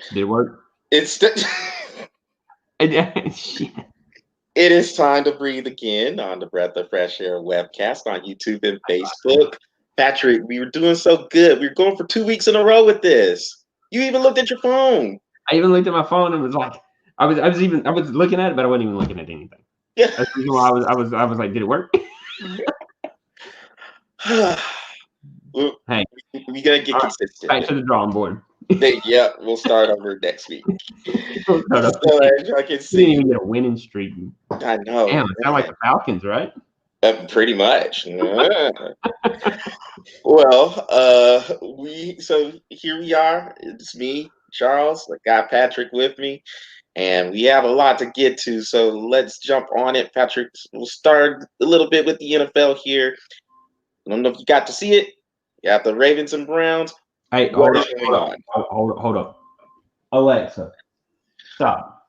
Did it work? It's Shit. It is time to breathe again on the Breath of Fresh Air webcast on YouTube and Facebook. Patrick, we were doing so good. We were going for 2 weeks in a row with this. You even looked at your phone. I even looked at my phone and was like, I was looking at it, but I wasn't even looking at anything. Yeah. That's the reason why I was like, did it work? Hey, we gotta get consistent. Back to the drawing board. Yeah, we'll start over next week. So, I can see. Didn't even get a winning streak. I know. Damn, it's kind of like the Falcons, right? Pretty much. Well, so here we are. It's me, Charles. I got Patrick with me, and we have a lot to get to. So let's jump on it, Patrick. We'll start a little bit with the NFL here. I don't know if you got to see it. You got the Ravens and Browns. Hey, hold up. Alexa, stop.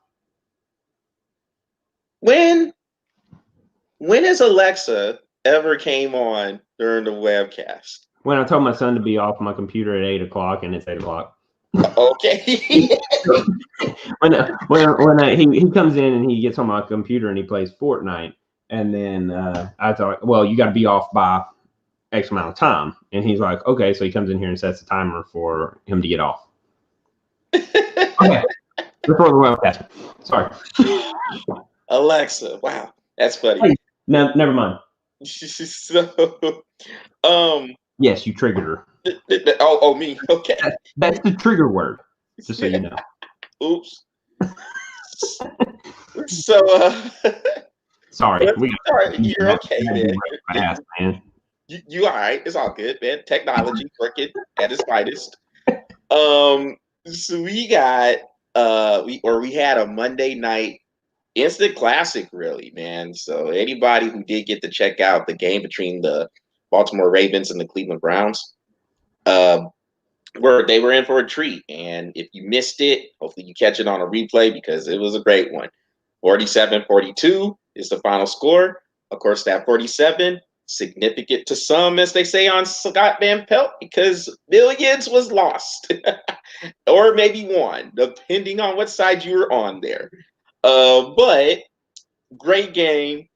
When has Alexa ever came on during the webcast? When I told my son to be off my computer at 8:00 and it's 8:00. Okay. when he comes in and he gets on my computer and he plays Fortnite, and then I thought, well, you got to be off by X amount of time, and he's like, okay, so he comes in here and sets a timer for him to get off. Okay, before the webcast. Sorry. Alexa, wow, that's funny. Hey, no, never mind. So, yes, you triggered her. Oh, me. Okay. That's the trigger word, just so you know. Oops. So, sorry. You're okay, man. Fast, man. You all right? It's all good, man. Technology working at its finest. So we got we had a Monday night instant classic, really, man. So anybody who did get to check out the game between the Baltimore Ravens and the Cleveland Browns, they were in for a treat. And if you missed it, hopefully you catch it on a replay because it was a great one. 47-42 is the final score. Of course, that 47, significant to some, as they say on Scott Van Pelt, because millions was lost. Or maybe won, depending on what side you were on there. But great game.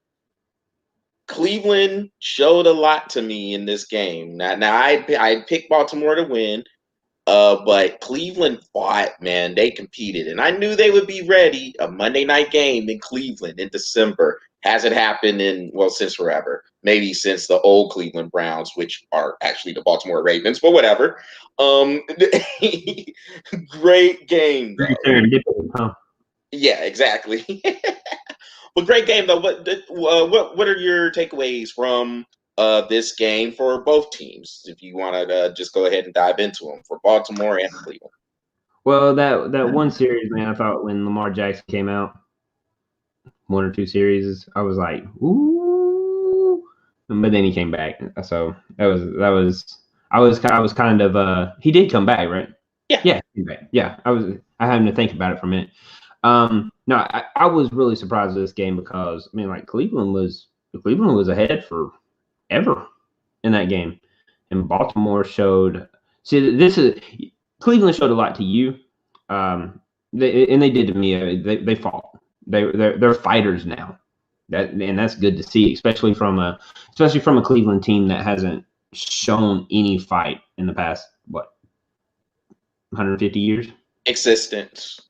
Cleveland showed a lot to me in this game. Now I picked Baltimore to win, but Cleveland fought, man. They competed, and I knew they would be ready. A Monday night game in Cleveland in December hasn't happened since forever. Maybe since the old Cleveland Browns, which are actually the Baltimore Ravens, but whatever. Great game, though. Yeah, exactly. Well, great game though. What are your takeaways from this game for both teams? If you want to just go ahead and dive into them for Baltimore and Cleveland. Well, that one series, man, I thought when Lamar Jackson came out, one or two series, I was like, ooh, but then he came back. So I was kind of he did come back, right? Yeah. Yeah, he came back. Yeah, I had to think about it for a minute. No, I was really surprised with this game because I mean, like Cleveland was ahead forever in that game, and Baltimore showed. See, Cleveland showed a lot to you, they did to me. They fought. They're fighters now. That's good to see, especially from a Cleveland team that hasn't shown any fight in the past 150 years existence.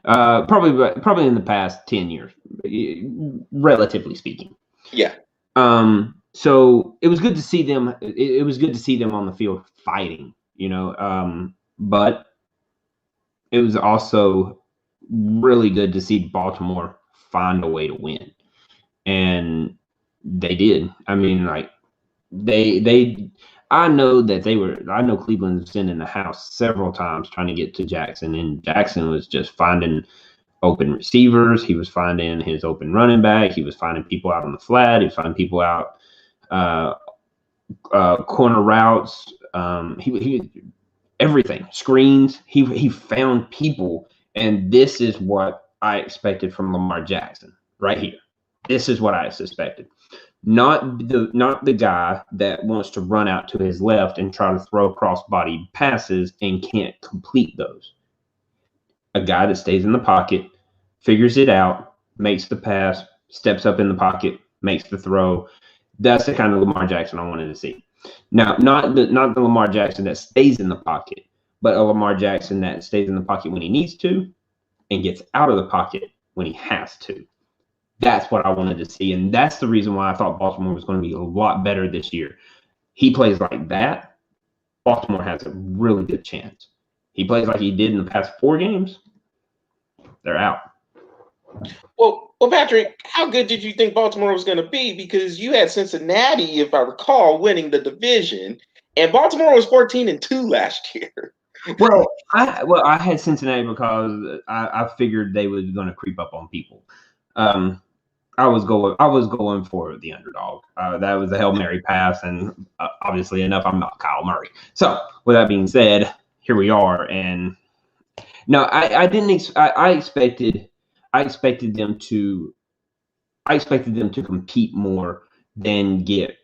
Probably in the past 10 years, relatively speaking. Yeah. So it was good to see them. It was good to see them on the field fighting, but it was also really good to see Baltimore find a way to win. And they did. I mean, like I know Cleveland was in the house several times trying to get to Jackson, and Jackson was just finding open receivers. He was finding his open running back. He was finding people out on the flat. He was finding people out corner routes. He everything, screens. He found people, and this is what I expected from Lamar Jackson right here. This is what I suspected. Not the guy that wants to run out to his left and try to throw cross-body passes and can't complete those. A guy that stays in the pocket, figures it out, makes the pass, steps up in the pocket, makes the throw. That's the kind of Lamar Jackson I wanted to see. Now, not the Lamar Jackson that stays in the pocket, but a Lamar Jackson that stays in the pocket when he needs to and gets out of the pocket when he has to. That's what I wanted to see, and that's the reason why I thought Baltimore was going to be a lot better this year. He plays like that, Baltimore has a really good chance. He plays like he did in the past 4 games, they're out. Well, Patrick, how good did you think Baltimore was going to be? Because you had Cincinnati, if I recall, winning the division, and Baltimore was 14-2 last year. Well, I had Cincinnati because I figured they were going to creep up on people. I was going for the underdog. That was a Hail Mary pass, and obviously enough, I'm not Kyle Murray. So, with that being said, here we are. And no, I expected them to compete more than get.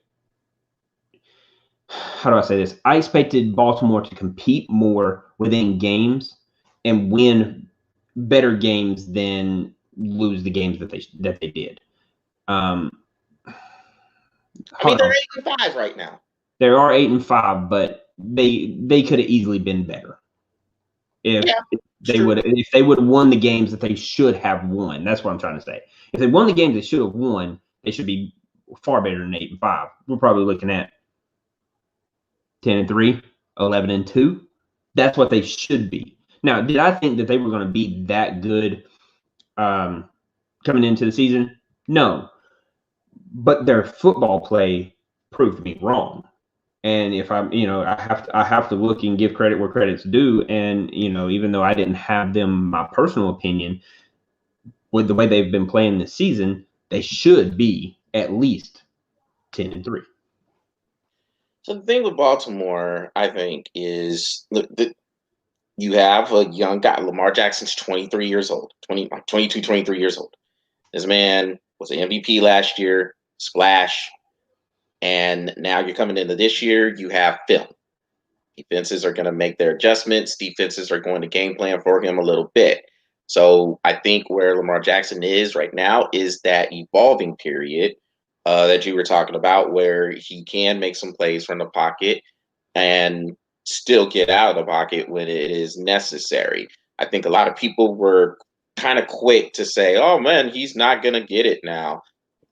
How do I say this? I expected Baltimore to compete more within games and win better games than lose the games that they did. I mean, they're 8-5 right now. They are 8-5, but they could have easily been better if they would have won the games that they should have won. That's what I'm trying to say. If they won the games they should have won, they should be far better than 8-5. We're probably looking at 10-3, 11-2. That's what they should be. Now, did I think that they were going to be that good coming into the season? No. But their football play proved me wrong. And if I'm, I have to look and give credit where credit's due. And, even though I didn't have them, my personal opinion, with the way they've been playing this season, they should be at least 10-3. So the thing with Baltimore, I think, is you have a young guy. Lamar Jackson's 23 years old, 22, 23 years old. This man was an MVP last year, splash. And now you're coming into this year, you have film. Defenses are going to make their adjustments. Defenses are going to game plan for him a little bit. So I think where Lamar Jackson is right now is that evolving period that you were talking about, where he can make some plays from the pocket and still get out of the pocket when it is necessary. I think a lot of people were kind of quick to say, oh, man, he's not going to get it now.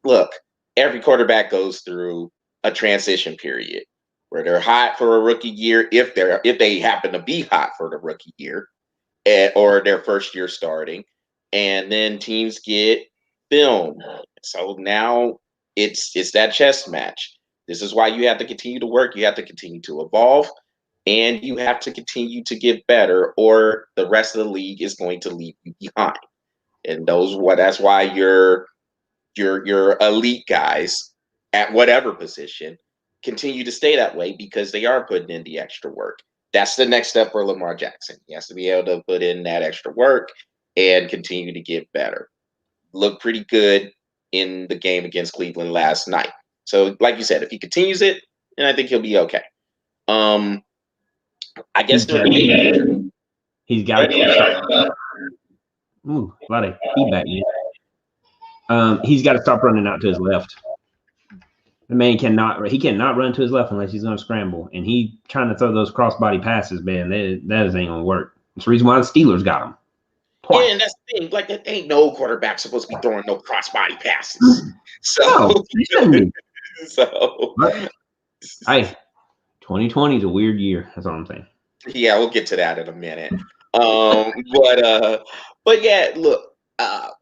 Look, every quarterback goes through a transition period where they're hot for a rookie year, if they happen to be hot for the rookie year, or their first year starting, and then teams get film. So now it's that chess match. This is why you have to continue to work. You have to continue to evolve, and you have to continue to get better, or the rest of the league is going to leave you behind. And that's why your elite guys at whatever position continue to stay that way, because they are putting in the extra work. That's the next step for Lamar Jackson. He has to be able to put in that extra work and continue to get better. Looked pretty good in the game against Cleveland last night. So, like you said, if he continues it, then I think he'll be okay. I guess he's got to. Ooh, a lot of feedback. He's got to stop running out to his left. The man cannot run to his left unless he's going to scramble. And he trying to throw those crossbody passes, man, that ain't going to work. It's the reason why the Steelers got him. Twice. Yeah, and that's the thing. Like, ain't no quarterback supposed to be throwing no crossbody passes. So, hey, 2020 is a weird year. That's all I'm saying. Yeah, we'll get to that in a minute. But yeah, look,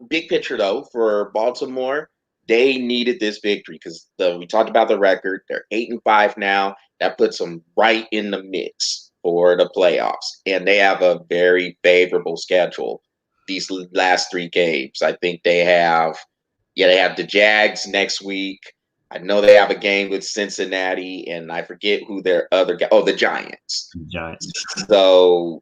big picture though for Baltimore. They needed this victory because we talked about the record. They're 8-5 now. That puts them right in the mix for the playoffs. And they have a very favorable schedule these last 3 games. I think they have the Jags next week. I know they have a game with Cincinnati, and I forget who their other guy. Oh, the Giants. So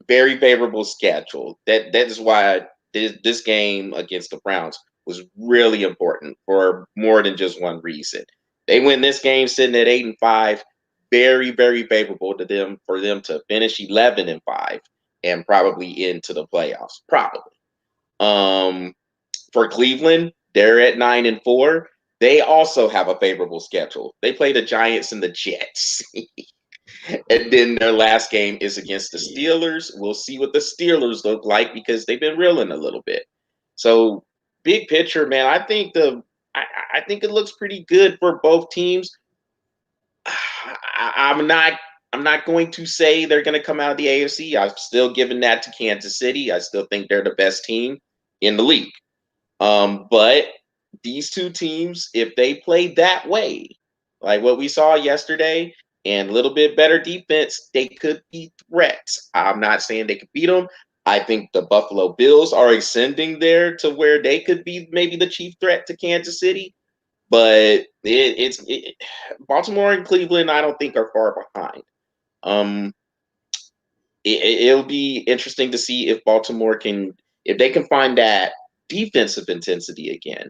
very favorable schedule. That is why this game against the Browns was really important for more than just one reason. They win this game sitting at 8-5, very, very favorable to them for them to finish 11-5 and probably into the playoffs. Probably. For Cleveland, they're at 9-4. They also have a favorable schedule. They play the Giants and the Jets. And then their last game is against the Steelers. We'll see what the Steelers look like because they've been reeling a little bit. So, big picture, man, I think it looks pretty good for both teams. I'm not going to say they're going to come out of the AFC. I'm still giving that to Kansas City. I still think they're the best team in the league. But these two teams, if they play that way, like what we saw yesterday, and a little bit better defense, they could be threats. I'm not saying they could beat them. I think the Buffalo Bills are ascending there to where they could be maybe the chief threat to Kansas City. But Baltimore and Cleveland, I don't think are far behind. It'll be interesting to see if Baltimore if they can find that defensive intensity again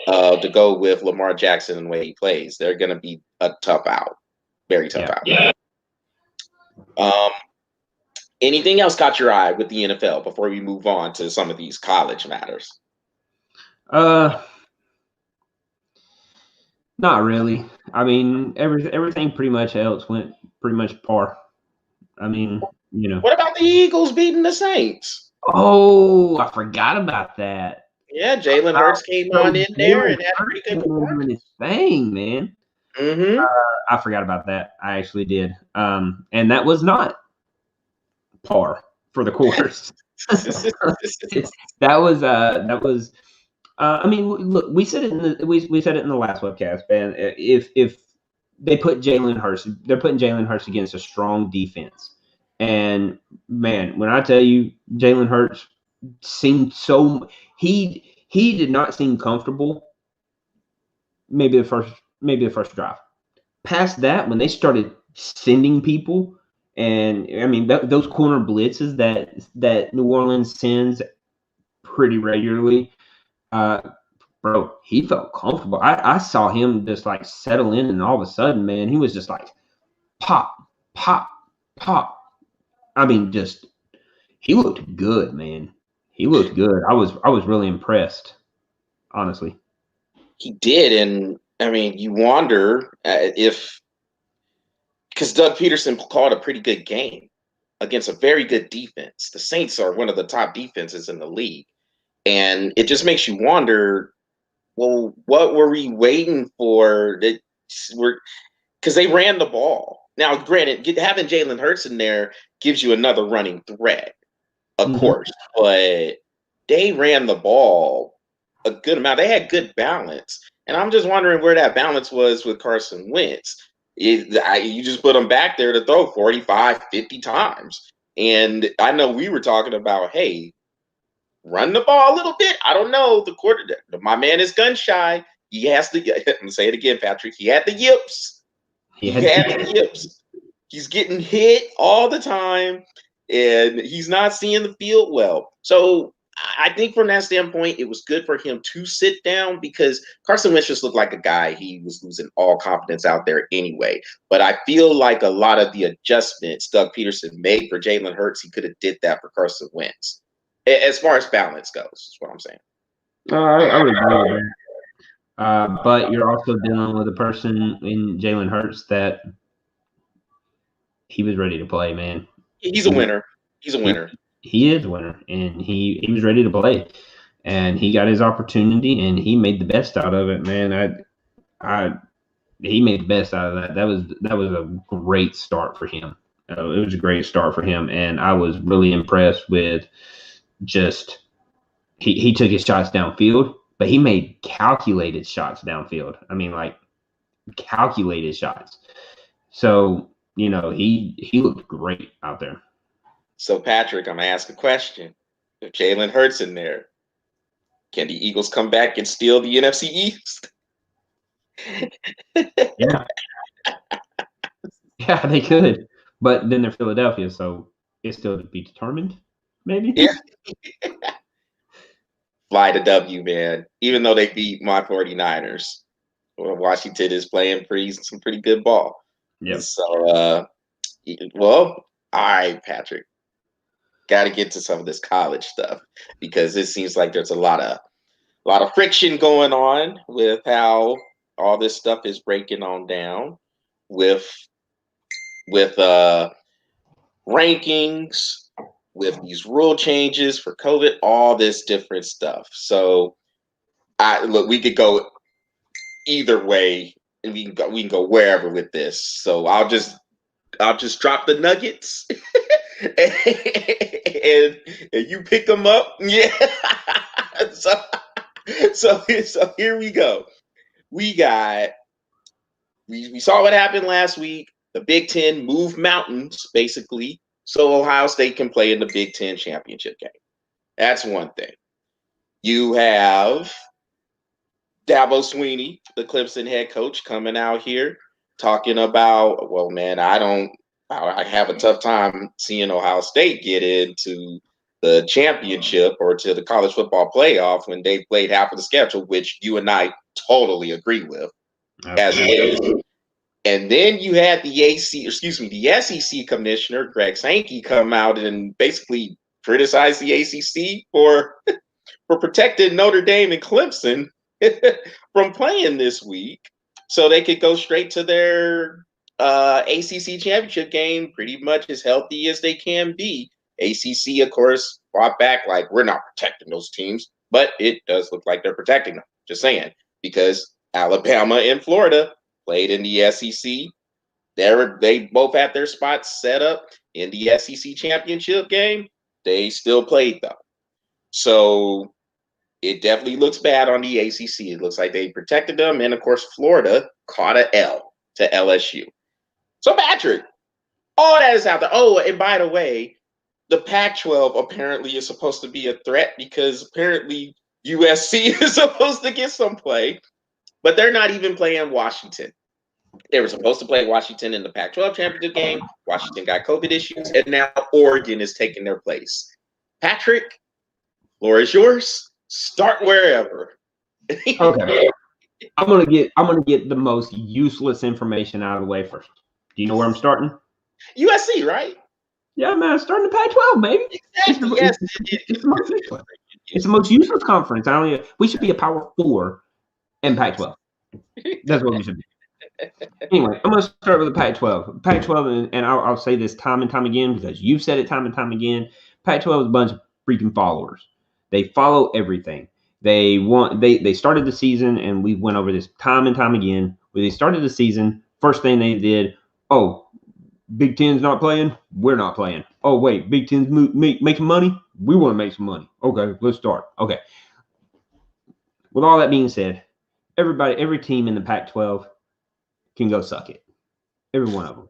to go with Lamar Jackson and the way he plays. They're going to be a tough out, very tough out. Yeah. Anything else caught your eye with the NFL before we move on to some of these college matters? Not really. I mean, everything pretty much else went pretty much par. I mean, What about the Eagles beating the Saints? Oh, I forgot about that. Yeah, Jalen Hurts came on in there and had a pretty good performance. His thing, man. Mm-hmm. I forgot about that. I actually did. And that was not par for the course. That was. I mean, look, we said it we said it in the last webcast, man. If they put Jalen Hurts, they're putting Jalen Hurts against a strong defense. And man, when I tell you, Jalen Hurts seemed he did not seem comfortable. Maybe the first drive. Past that, when they started sending people, and I mean those corner blitzes that New Orleans sends pretty regularly, bro, he felt comfortable. I saw him just like settle in, and all of a sudden, man, he was just like pop, pop, pop. I mean, he looked good, man. He looked good. I was really impressed, honestly. He did, and I mean, you wonder if because Doug Peterson called a pretty good game against a very good defense. The Saints are one of the top defenses in the league, and it just makes you wonder. Well, what were we waiting for? Because they ran the ball. Now, granted, having Jalen Hurts in there gives you another running threat, of course, but they ran the ball a good amount. They had good balance, and I'm just wondering where that balance was with Carson Wentz. You just put him back there to throw 45, 50 times. And I know we were talking about, hey, run the ball a little bit. I don't know. My man is gun shy. He has to get, I'm going to say it again, Patrick. He had the yips. He had the yips. He's getting hit all the time, and he's not seeing the field well. So I think from that standpoint, it was good for him to sit down because Carson Wentz just looked like a guy he was losing all confidence out there anyway. But I feel like a lot of the adjustments Doug Peterson made for Jalen Hurts, he could have did that for Carson Wentz. As far as balance goes, is what I'm saying. I would agree with that. But you're also dealing with a person in Jalen Hurts that he was ready to play, man. He's a winner. He's a winner. He is a winner, and he was ready to play, and he got his opportunity, and he made the best out of it, man. He made the best out of that. That was a great start for him. It was a great start for him, and I was really impressed with just he took his shots downfield, but he made calculated shots downfield. I mean, like calculated shots. So he looked great out there. So, Patrick, I'm going to ask a question. If Jalen Hurts in there, can the Eagles come back and steal the NFC East? Yeah. Yeah, they could. But then they're Philadelphia, so it's still to be determined, maybe? Yeah. fly to W, man. Even though they beat my 49ers, Washington is playing some pretty good ball. Yep. So, well, all right, Patrick. Got to get to some of this college stuff because it seems like there's a lot of friction going on with how all this stuff is breaking on down with rankings, with these rule changes for COVID, all this different stuff. So, we could go either way, and we can go wherever with this. So I'll just drop the nuggets, and you pick them up. Yeah. so here we go. We saw what happened last week. The Big Ten moved mountains, basically, so Ohio State can play in the Big Ten championship game. That's one thing. You have Dabo Swinney, the Clemson head coach, coming out here talking about, well, man, I have a tough time seeing Ohio State get into the championship or to the college football playoff when they played half of the schedule, which you and I totally agree with. As it is. And then you had the SEC commissioner, Greg Sankey, come out and basically criticize the ACC for protecting Notre Dame and Clemson from playing this week so they could go straight to their ACC championship game pretty much as healthy as they can be. ACC, of course, fought back like, we're not protecting those teams, but it does look like they're protecting them. Just saying, because Alabama and Florida played in the SEC. They both had their spots set up in the SEC championship game. They still played, though. So it definitely looks bad on the ACC. It looks like they protected them. And, of course, Florida caught an L to LSU. So, Patrick, all that is out there. Oh, and by the way, the Pac-12 apparently is supposed to be a threat because apparently USC is supposed to get some play, but they're not even playing Washington. They were supposed to play Washington in the Pac-12 championship game. Washington got COVID issues, and now Oregon is taking their place. Patrick, floor is yours. Start wherever. Okay. I'm gonna get the most useless information out of the way first. Do you know where I'm starting? USC, right? Yeah, man, I'm starting the Pac-12, maybe. Exactly. It's the most useless conference. We should be a Power 4 and Pac-12. That's what we should be. Anyway, I'm going to start with the Pac-12. Pac-12, and I'll say this time and time again because you've said it time and time again. Pac-12 is a bunch of freaking followers. They follow everything. They started the season, and we went over this time and time again. When they started the season, first thing they did, Big Ten's not playing, we're not playing. Oh, wait, Big Ten's making money? We want to make some money. Okay, let's start. Okay. With all that being said, every team in the Pac-12 can go suck it. Every one of them.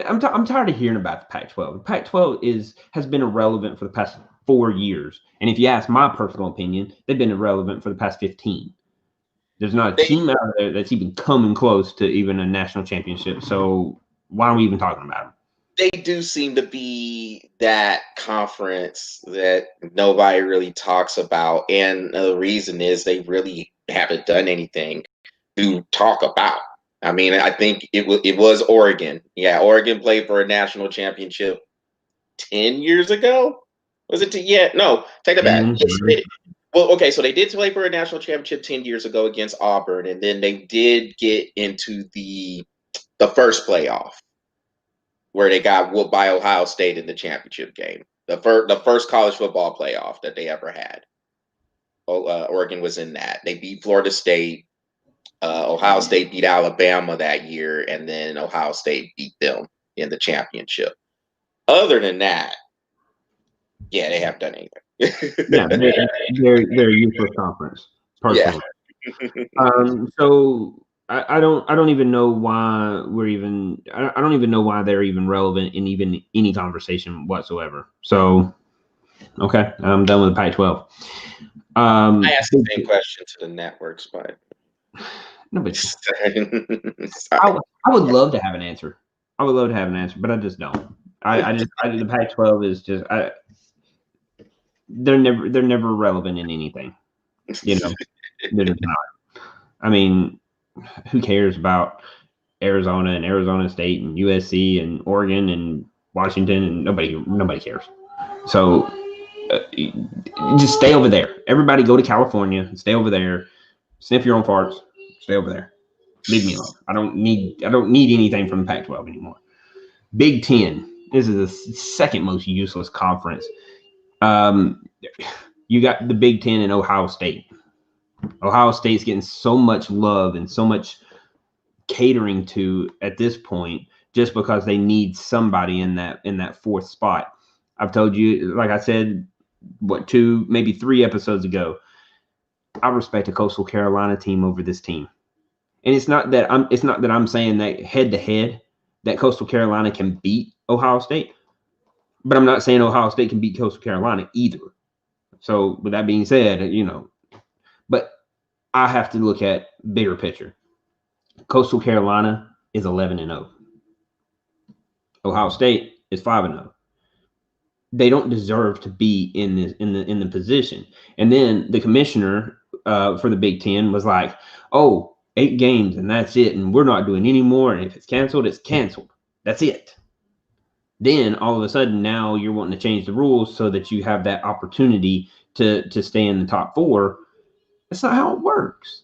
I'm tired of hearing about the Pac-12. The Pac-12 has been irrelevant for the past 4 years. And if you ask my personal opinion, they've been irrelevant for the past 15. There's not a team out there that's even coming close to even a national championship. So why are we even talking about them? They do seem to be that conference that nobody really talks about. And the reason is they really haven't done anything to talk about. I mean, I think it was Oregon. Yeah, Oregon played for a national championship 10 years ago. Was it? No, take that back. Mm-hmm. Well, okay, so they did play for a national championship 10 years ago against Auburn, and then they did get into the first playoff where they got whooped by Ohio State in the championship game. The first college football playoff that they ever had. Oregon was in that. They beat Florida State. Ohio State beat Alabama that year, and then Ohio State beat them in the championship. Other than that, yeah, they haven't done anything. Yeah, they're a useless conference, personally. Yeah. So I don't even know why I don't even know why they're even relevant in even any conversation whatsoever. So, okay, I'm done with the Pac-12. I asked the same question to the networks, but no, but I would love to have an answer. I would love to have an answer, but I just don't. The Pac-12 is just they're never relevant in anything. You know, they're just not. I mean, who cares about Arizona and Arizona State and USC and Oregon and Washington, and nobody cares. So just stay over there. Everybody go to California. Stay over there. Sniff your own farts. Stay over there. Leave me alone. I don't need anything from the Pac-12 anymore. Big Ten. This is the second most useless conference. You got the Big Ten and Ohio State. Ohio State's getting so much love and so much catering to at this point just because they need somebody in that fourth spot. I've told you, like I said, two, maybe 3 episodes ago, I respect a Coastal Carolina team over this team. And it's not that I'm saying that head to head that Coastal Carolina can beat Ohio State, but I'm not saying Ohio State can beat Coastal Carolina either. So with that being said, but I have to look at bigger picture. Coastal Carolina is 11-0. Ohio State is 5-0. They don't deserve to be in the position. And then the commissioner for the Big Ten was like, "Oh, 8 games and that's it, and we're not doing any more. And if it's canceled, it's canceled. That's it." Then all of a sudden, now you're wanting to change the rules so that you have that opportunity to stay in the top 4. That's not how it works.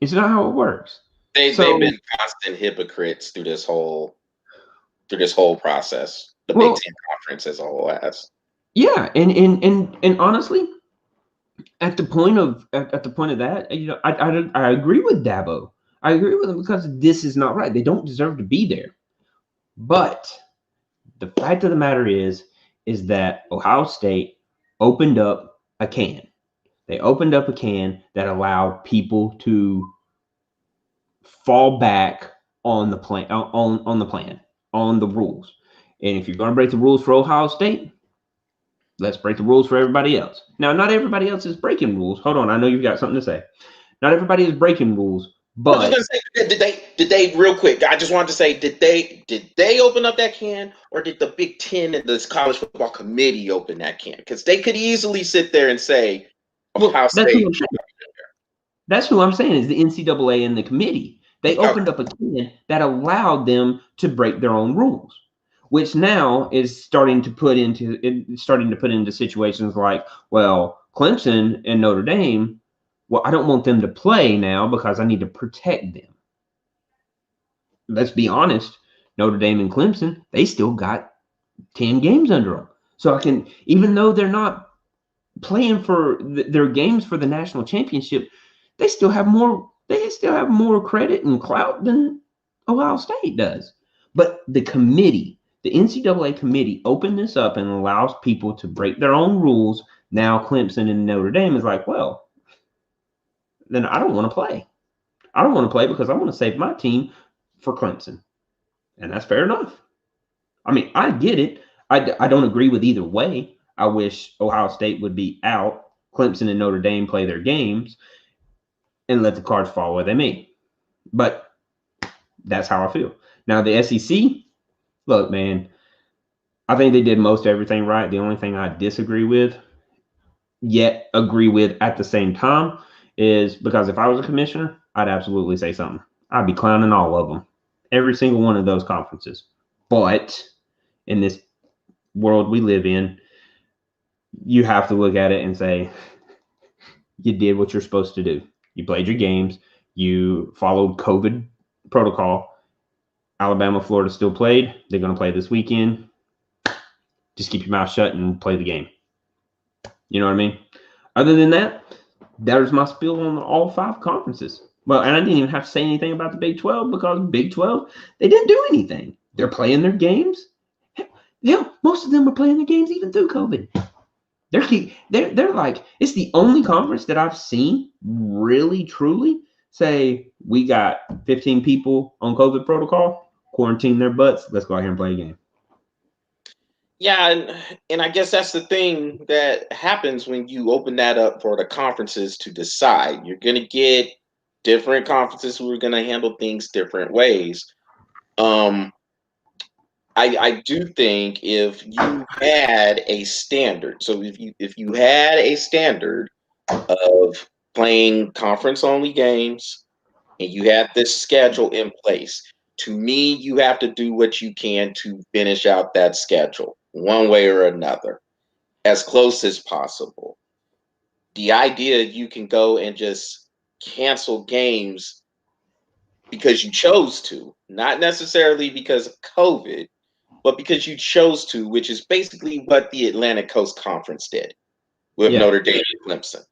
It's not how it works. They've been constant hypocrites through this whole process. The Big Ten conference as a whole has. Yeah, and honestly, at the point of that, I agree with Dabo. I agree with him because this is not right. They don't deserve to be there. But the fact of the matter is that Ohio State opened up a can. They opened up a can that allowed people to fall back on the plan, on the rules. And if you're going to break the rules for Ohio State, let's break the rules for everybody else. Now, not everybody else is breaking rules. Hold on, I know you've got something to say. Not everybody is breaking rules, but I was just gonna say, did they real quick? I just wanted to say, did they open up that can, or did the Big Ten and this college football committee open that can? Because they could easily sit there and say, Ohio State. That's who I'm saying is the NCAA and the committee. They opened up a can that allowed them to break their own rules, which now is starting to put into situations like, well, Clemson and Notre Dame, well, I don't want them to play now because I need to protect them. Let's be honest, Notre Dame and Clemson, they still got 10 games under them. So I can, even though they're not playing for their games for the national championship, they still have more credit and clout than Ohio State does. But the NCAA committee opened this up and allows people to break their own rules. Now Clemson and Notre Dame is like, well, then I don't want to play. I don't want to play because I want to save my team for Clemson. And that's fair enough. I mean, I get it. I don't agree with either way. I wish Ohio State would be out, Clemson and Notre Dame play their games, and let the cards fall where they may. But that's how I feel. Now, the SEC, look, man, I think they did most everything right. The only thing I disagree with, yet agree with at the same time, is because if I was a commissioner, I'd absolutely say something. I'd be clowning all of them, every single one of those conferences. But in this world we live in, you have to look at it and say, you did what you're supposed to do. You played your games. You followed COVID protocol. Alabama, Florida still played. They're going to play this weekend. Just keep your mouth shut and play the game. You know what I mean? Other than that, there's my spiel on all 5 conferences. Well, and I didn't even have to say anything about the Big 12 because Big 12, they didn't do anything. They're playing their games. Hell, most of them were playing their games even through COVID. They're like, it's the only conference that I've seen really, truly say, we got 15 people on COVID protocol, quarantine their butts, let's go out here and play a game. Yeah, and I guess that's the thing that happens when you open that up for the conferences to decide. You're going to get different conferences who are going to handle things different ways. I I do think if you had a standard, so if you had a standard of playing conference only games and you had this schedule in place, to me, you have to do what you can to finish out that schedule one way or another, as close as possible. The idea you can go and just cancel games because you chose to, not necessarily because of COVID, but because you chose to, which is basically what the Atlantic Coast Conference did with Yeah. Notre Dame and Clemson.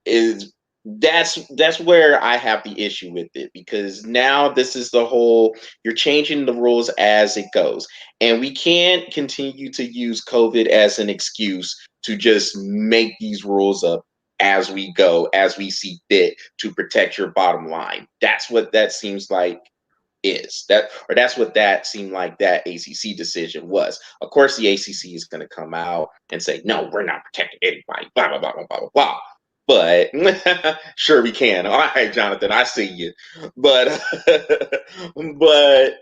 Is that's where I have the issue with it, because now this is the whole, you're changing the rules as it goes, and we can't continue to use COVID as an excuse to just make these rules up as we go, as we see fit to protect your bottom line. That's what that seems like that's what that seemed like that ACC decision was. Of course, the ACC is going to come out and say, no, we're not protecting anybody, blah, blah, blah, blah, blah, blah. But sure we can. All right, Jonathan, I see you. But but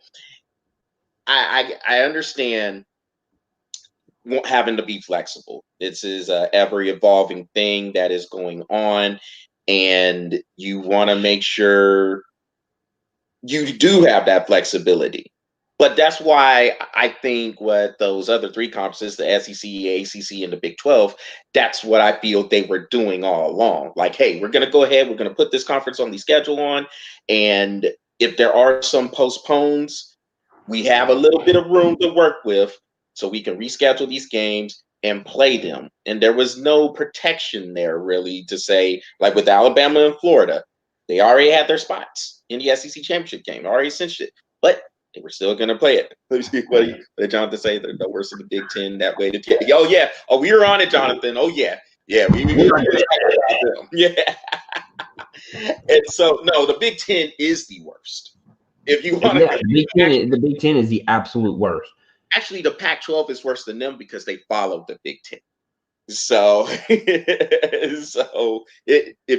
I understand having to be flexible. This is a ever evolving thing that is going on, and you want to make sure you do have that flexibility. But that's why I think what those other three conferences, the SEC, ACC, and the Big 12, that's what I feel they were doing all along. Like, hey, we're going to go ahead, we're going to put this conference on the schedule on. And if there are some postpones, we have a little bit of room to work with so we can reschedule these games and play them. And there was no protection there really to say, like with Alabama and Florida, they already had their spots in the SEC championship game, already cinched it, but they were still going to play it. What did Jonathan say? They're the worst of the Big Ten that way. Oh, yeah. Oh, we were on it, Jonathan. Oh, yeah. Yeah. Yeah. And so, no, the Big Ten is the worst. If you want to. The Big Ten is the absolute worst. Actually, the Pac-12 is worse than them because they followed the Big Ten. So, if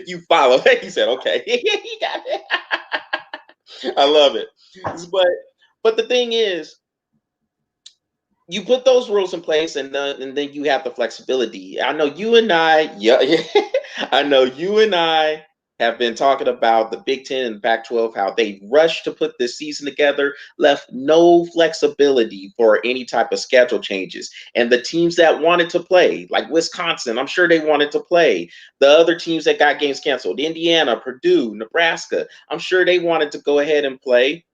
you follow, he said, okay, he got it. I love it. But the thing is, you put those rules in place, and then you have the flexibility. I know you and I, I know you and I have been talking about the Big Ten and Pac-12, how they rushed to put this season together, left no flexibility for any type of schedule changes. And the teams that wanted to play, like Wisconsin, I'm sure they wanted to play. The other teams that got games canceled, Indiana, Purdue, Nebraska, I'm sure they wanted to go ahead and play,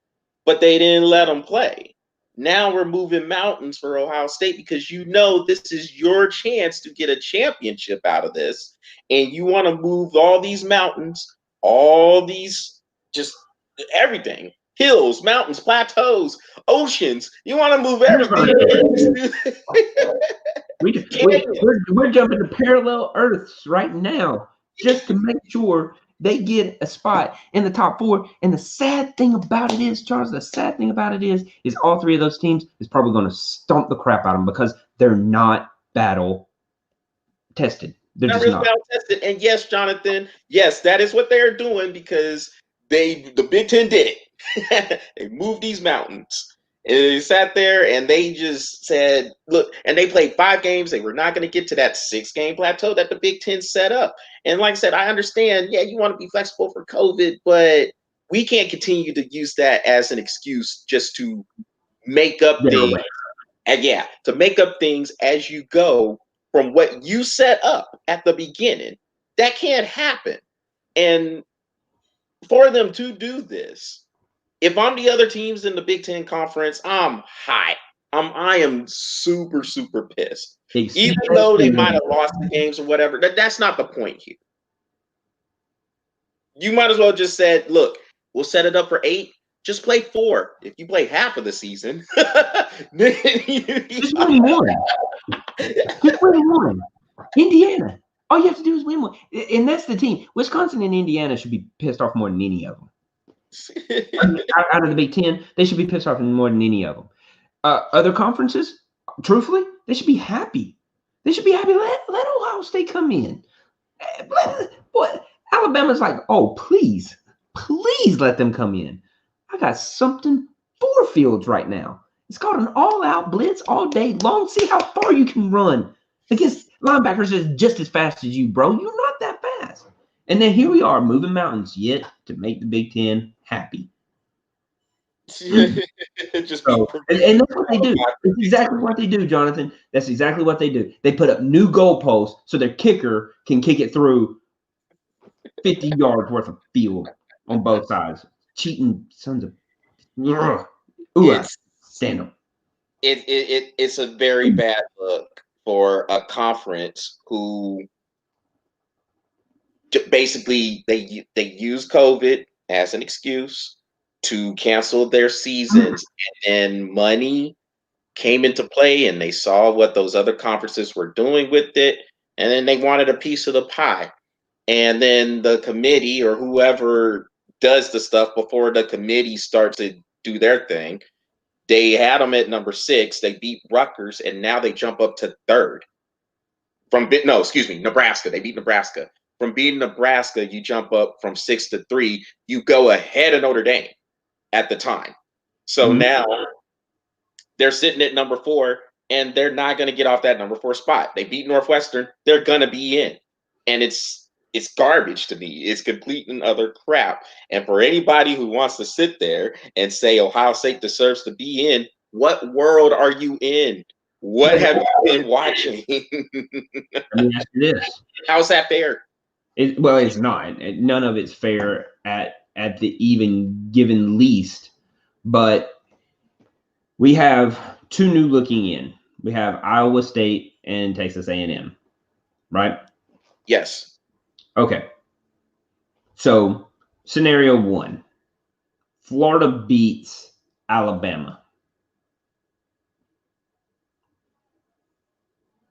but they didn't let them play. Now we're moving mountains for Ohio State because this is your chance to get a championship out of this. And you want to move all these mountains, all these, just everything, hills, mountains, plateaus, oceans. You want to move everything. We're jumping to parallel Earths right now just to make sure they get a spot in the top 4. And the sad thing about it is, Charles, is all 3 of those teams is probably going to stomp the crap out of them because they're not battle tested. They're not really battle tested. And yes, Jonathan, yes, that is what they're doing because the Big Ten did it. They moved these mountains. And they sat there and they just said, look, and they played 5 games. They were not going to get to that 6-game plateau that the Big Ten set up. And like I said, I understand, yeah, you want to be flexible for COVID, but we can't continue to use that as an excuse just to make up things. And to make up things as you go from what you set up at the beginning. That can't happen. And for them to do this, if I'm the other teams in the Big Ten Conference, I'm high. I am super, super pissed. Even though they might have lost the games or whatever, that's not the point here. You might as well just said, look, we'll set it up for 8. Just play 4. If you play half of the season, then just win 1. Just win 1. Indiana. All you have to do is win 1. And that's the team. Wisconsin and Indiana should be pissed off more than any of them. Out of the Big Ten, they should be pissed off more than any of them. Other conferences, truthfully, they should be happy. Let Ohio State come in. Alabama's like, oh, please let them come in. I got something for Fields right now. It's called an all-out blitz all day long. See how far you can run against linebackers that's just as fast as you, bro. You're not that fast. And then here we are moving mountains yet to make the Big Ten happy. Just So, and that's what they do. That's exactly what they do, Jonathan. That's exactly what they do. They put up new goalposts so their kicker can kick it through 50 yards worth of field on both sides. Cheating sons of stand up. It's a very bad look for a conference who basically they use COVID as an excuse to cancel their seasons, and then money came into play, and they saw what those other conferences were doing with it, and then they wanted a piece of the pie. And then the committee or whoever does the stuff before the committee starts to do their thing, they had them at number 6. They beat Rutgers, and now they jump up to 3rd. Nebraska. They beat Nebraska. From beating Nebraska, you jump up from 6 to 3. You go ahead of Notre Dame at the time. So now they're sitting at number 4, and they're not going to get off that number 4 spot. They beat Northwestern. They're going to be in. And it's garbage to me. It's complete and utter crap. And for anybody who wants to sit there and say Ohio State deserves to be in, what world are you in? What have you been watching? Let me ask you this. How's that fair? Well, it's not. None of it's fair at the even given least. But we have 2 new looking in. We have Iowa State and Texas A&M, right? Yes. Okay. So, scenario 1. Florida beats Alabama.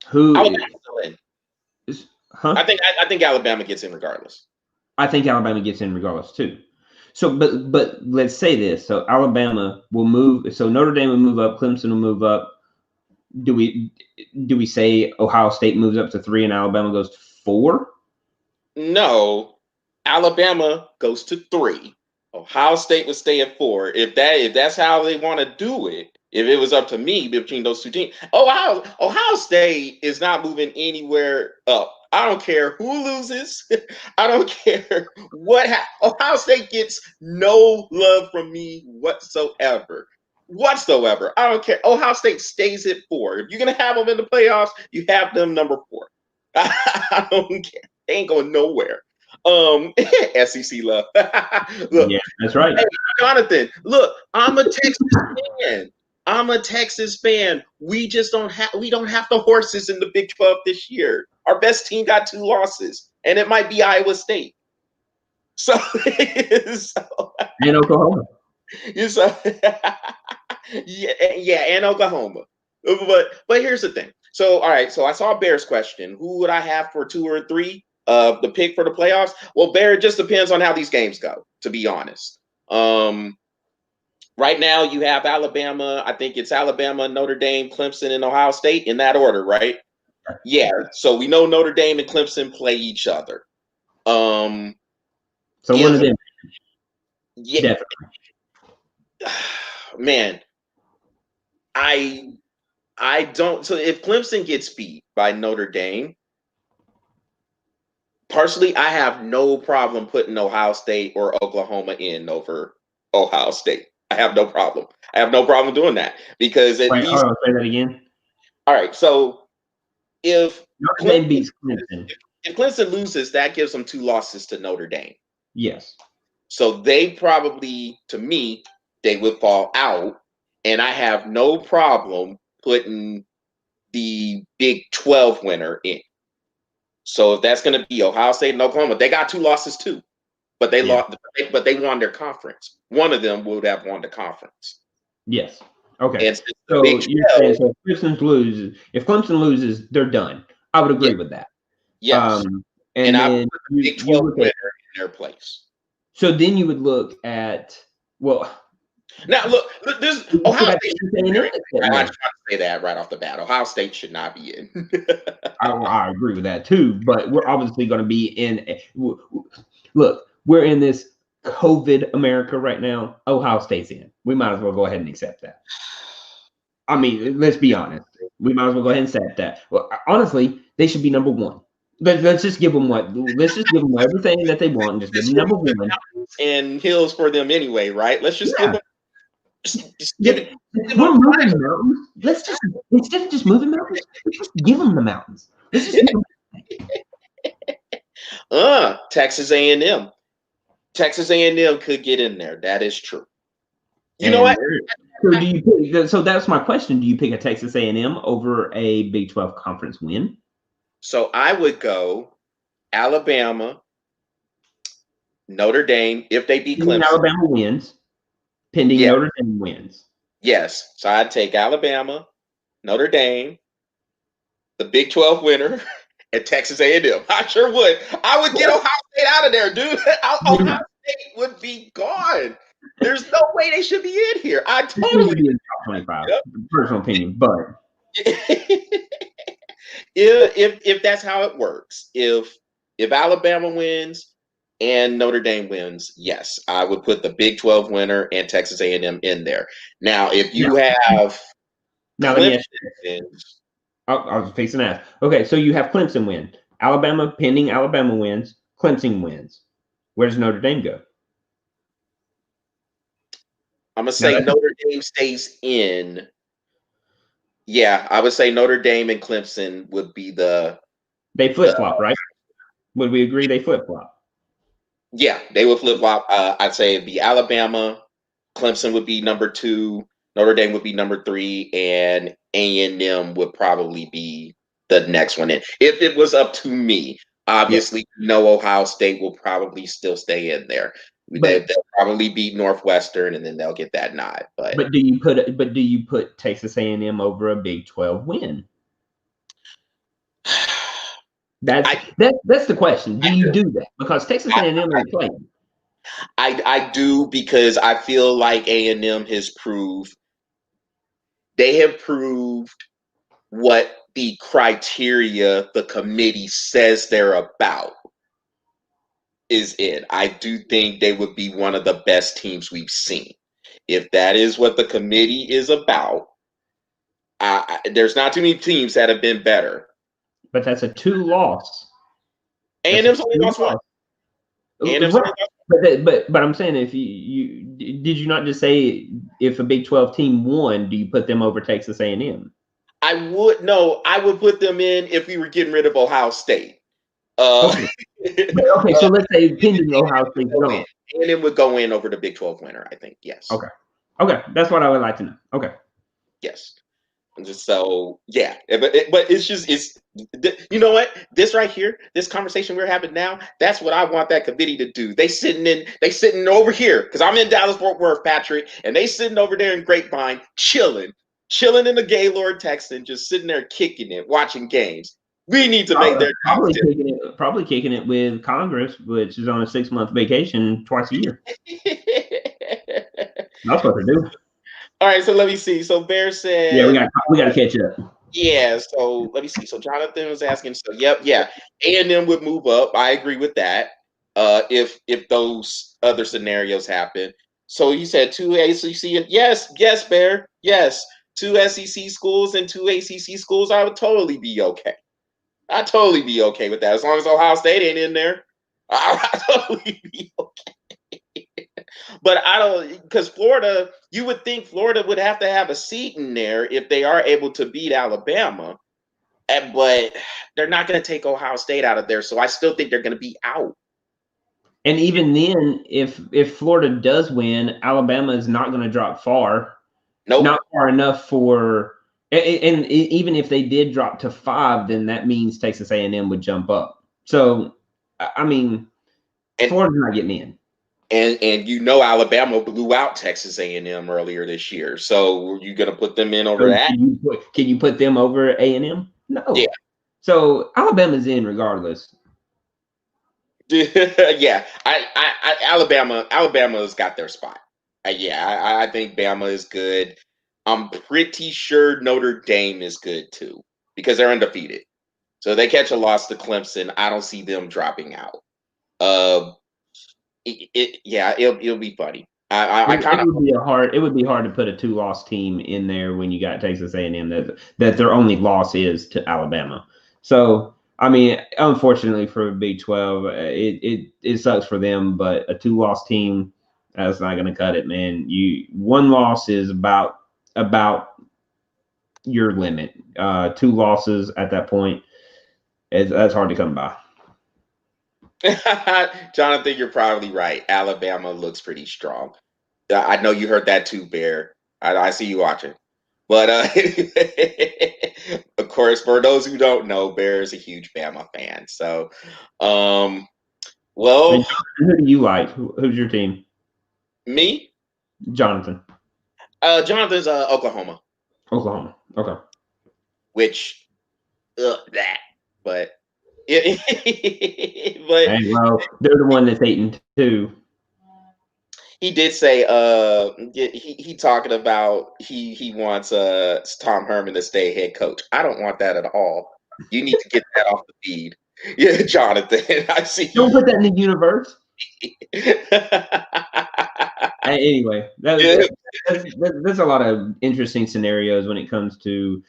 Who is, huh? I think Alabama gets in regardless. I think Alabama gets in regardless too. So, but let's say this. So Alabama will move. So Notre Dame will move up. Clemson will move up. Do we say Ohio State moves up to 3 and Alabama goes to 4? No, Alabama goes to 3. Ohio State would stay at 4. If that's how they want to do it, if it was up to me between those 2 teams, Ohio State is not moving anywhere up. I don't care who loses. I don't care what. Ohio State gets no love from me whatsoever. I don't care. Ohio State stays at 4. If you're gonna have them in the playoffs, you have them number 4. I don't care. They ain't going nowhere. SEC love. Look, yeah, that's right. Hey, Jonathan, look, I'm a Texas fan. We don't have the horses in the Big 12 this year. Our best team got 2 losses, and it might be Iowa State. So, and Oklahoma. Yeah, and Oklahoma. But here's the thing. So, all right. So I saw Bear's question. Who would I have for 2 or 3? The pick for the playoffs? Well, Bear, it just depends on how these games go, to be honest. Right now, you have Alabama. I think it's Alabama, Notre Dame, Clemson, and Ohio State in that order, right? Yeah. So we know Notre Dame and Clemson play each other. So one of them. Yeah. Definitely. Man, I don't. So if Clemson gets beat by Notre Dame, personally, I have no problem putting Ohio State or Oklahoma in over Ohio State. I have no problem. I have no problem doing that because at least. Hold on, say that again. All right, so if Notre Dame beats Clemson, if Clemson loses, that gives them 2 losses to Notre Dame. Yes. So they probably, to me, they would fall out, and I have no problem putting the Big 12 winner in. So if that's going to be Ohio State and Oklahoma, they got 2 losses too, but they lost. But they won their conference. One of them would have won the conference. Yes. Okay. And so you're saying so if Clemson loses, they're done. I would agree with that. Yes. And I then would put the Big 12 winner in their place. So then you would look at Now look this Ohio State. I'm trying to say that right off the bat. Ohio State should not be in. I agree with that too, but we're obviously going to be in. Look, we're in this COVID America right now. Ohio State's in. We might as well go ahead and accept that. I mean, let's be honest. We might as well go ahead and set that. Well, honestly, they should be number one. Let's just give them what. Let's just give them everything that they want and just give them number one. And hills for them anyway, right? Let's just give Yeah. them. Just give it. We're moving mountains. Let's just instead of just moving mountains, let's just give them the mountains. Let's just give them. Texas A&M. Texas A&M could get in there. That is true. You know what? So do you pick, so that's my question. Do you pick a Texas A&M over a Big 12 conference win? So I would go Alabama, Notre Dame if they beat Clemson. Alabama wins. Pending Notre Dame wins. Yes. So I'd take Alabama, Notre Dame, the Big 12 winner, and Texas A&M. I sure would. I would get Ohio State out of there, dude. Ohio State would be gone. There's no way they should be in here. I totally be in top 25. Personal opinion, but if that's how it works, if Alabama wins and Notre Dame wins, yes, I would put the Big 12 winner and Texas A&M in there. Now, if you have now let me ask you. I was facing that. Okay, so you have Clemson win. Alabama, pending Alabama wins, Clemson wins. Where does Notre Dame go? I'm going to say Notre Dame stays in. Yeah, I would say Notre Dame and Clemson would be They flip-flop, right? Would we agree they flip-flop? Yeah, they would flip-flop. I'd say it'd be Alabama, Clemson would be number 2, Notre Dame would be number 3, and A&M would probably be the next one in. If it was up to me, obviously, Ohio State will probably still stay in there. They'll probably beat Northwestern, and then they'll get that nod. But do you put Texas A&M over a Big 12 win? That's the question. Do you do that? Because Texas A&M are playing. I do, because I feel like A&M has proved what the criteria the committee says they're about is in. I do think they would be one of the best teams we've seen. If that is what the committee is about, there's not too many teams that have been better. But that's a 2-loss. A&M's only lost 1. But I'm saying, if you did you not just say if a Big 12 team won, do you put them over Texas A&M? I would put them in if we were getting rid of Ohio State. Okay, so let's say pending Ohio State gone. A&M would go in over the Big 12 winner, I think. Yes. Okay, that's what I would like to know. Okay. Yes. And just so but it's you know what, this right here, this conversation we're having now, that's what I want that committee to do. They sitting over here, because I'm in Dallas Fort Worth, Patrick, and they sitting over there in Grapevine, chilling in the Gaylord, Texan, just sitting there kicking it, watching games. We need to make their probably kicking it with Congress, which is on a 6-month vacation twice a year. That's what they do. All right, so let me see. So Bear said, we got to catch up. Yeah, so let me see. So Jonathan was asking, so A&M would move up. I agree with that. If those other scenarios happen. So he said 2 ACC, yes, Bear, yes. 2 SEC schools and 2 ACC schools, I would totally be okay. I'd totally be okay with that. As long as Ohio State ain't in there, I'd totally be okay. But I don't, because Florida, you would think Florida would have to have a seat in there if they are able to beat Alabama. But they're not going to take Ohio State out of there. So I still think they're going to be out. And even then, if Florida does win, Alabama is not going to drop far. Nope. Not far enough for, and even if they did drop to 5, then that means Texas A&M would jump up. So, I mean, Florida's not getting in. And Alabama blew out Texas A&M earlier this year. So were you going to put them in over that? Can you put them over A&M? No. Yeah. So Alabama's in regardless. Yeah. Alabama's got their spot. I think Bama is good. I'm pretty sure Notre Dame is good too, because they're undefeated. So they catch a loss to Clemson, I don't see them dropping out. It'll be funny. I kind of it would be hard to put a 2-loss team in there when you got Texas A&M that their only loss is to Alabama. So I mean, unfortunately for Big 12, it sucks for them, but a 2-loss team, that's not going to cut it, man. One loss is about your limit. 2 losses at that point, that's hard to come by. Jonathan, you're probably right. Alabama looks pretty strong. I know you heard that too, Bear. I see you watching. But of course, for those who don't know, Bear is a huge Bama fan. So, well, who do you like? Who's your team? Me, Jonathan. Jonathan's Oklahoma. Oklahoma. Okay. Which, that, but hey, well, they're the one that's 8-2. He did say he talking about he wants Tom Herman to stay head coach. I don't want that at all. You need to get that off the feed. Yeah, Jonathan. I see. Don't put that in the universe. Anyway, there's a lot of interesting scenarios when it comes to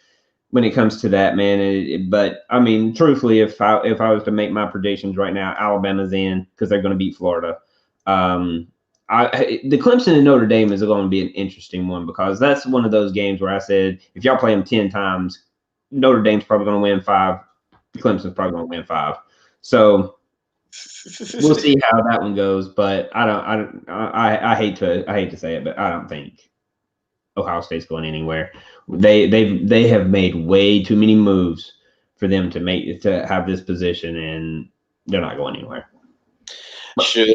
that, man. But I mean, truthfully, if I was to make my predictions right now, Alabama's in because they're going to beat Florida. The Clemson and Notre Dame is going to be an interesting one because that's one of those games where I said if y'all play them 10 times, Notre Dame's probably going to win 5. Clemson's probably going to win 5. So we'll see how that one goes. But I hate to say it, but I don't think Ohio State's going anywhere. They have made way too many moves for them to have this position, and they're not going anywhere. Should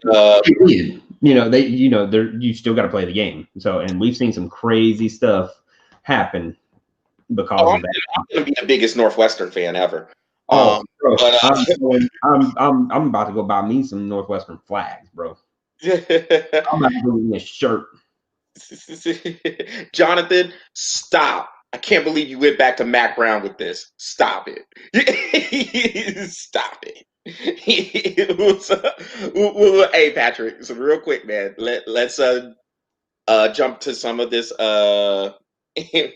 you still got to play the game. So, and we've seen some crazy stuff happen because of that. I'm going to be the biggest Northwestern fan ever. Bro, but, I'm about to go buy me some Northwestern flags, bro. I'm about to go get a shirt. Jonathan, stop. I can't believe you went back to Mac Brown with this. Stop it. Stop it. Hey, Patrick, so real quick, man. Let's jump to some of this. It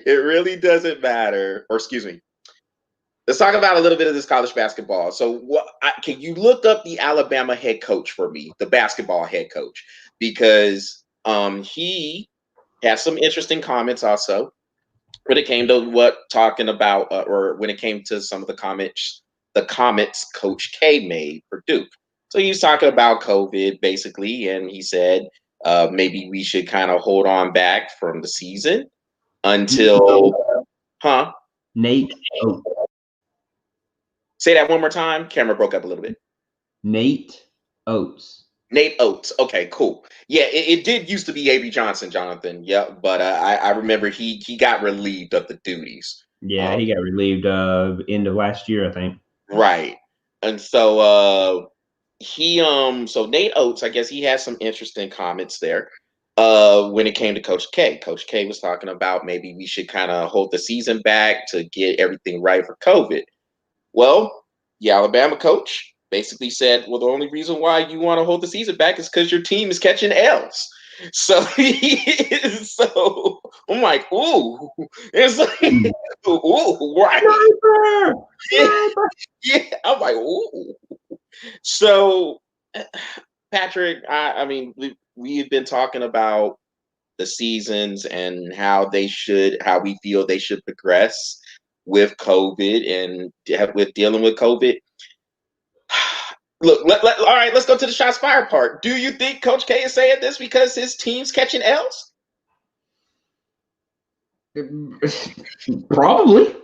really doesn't matter. Or excuse me. Let's talk about a little bit of this college basketball. So, can you look up the Alabama head coach for me, the basketball head coach, because he has some interesting comments also when it came to talking about, or when it came to some of the comments Coach K made for Duke. So he was talking about COVID basically, and he said maybe we should kind of hold on back from the season until, Nate Oates. Say that one more time. Camera broke up a little bit. Nate Oates. Nate Oates. Okay, cool. Yeah, it did used to be A.B. Johnson, Jonathan. Yeah, but I remember he got relieved of the duties. Yeah, he got relieved end of last year, I think. Right. And so so Nate Oates, I guess he has some interesting comments there. When it came to Coach K. Coach K was talking about maybe we should kind of hold the season back to get everything right for COVID. Well, the Alabama coach basically said, well, the only reason why you want to hold the season back is because your team is catching L's. So, so I'm like, ooh, it's like, ooh, right. Yeah, I'm like, ooh. So, Patrick, I mean, we've been talking about the seasons and how we feel they should progress with COVID and with dealing with COVID. Look, all right, let's go to the shots fired part. Do you think Coach K is saying this because his team's catching L's? Probably.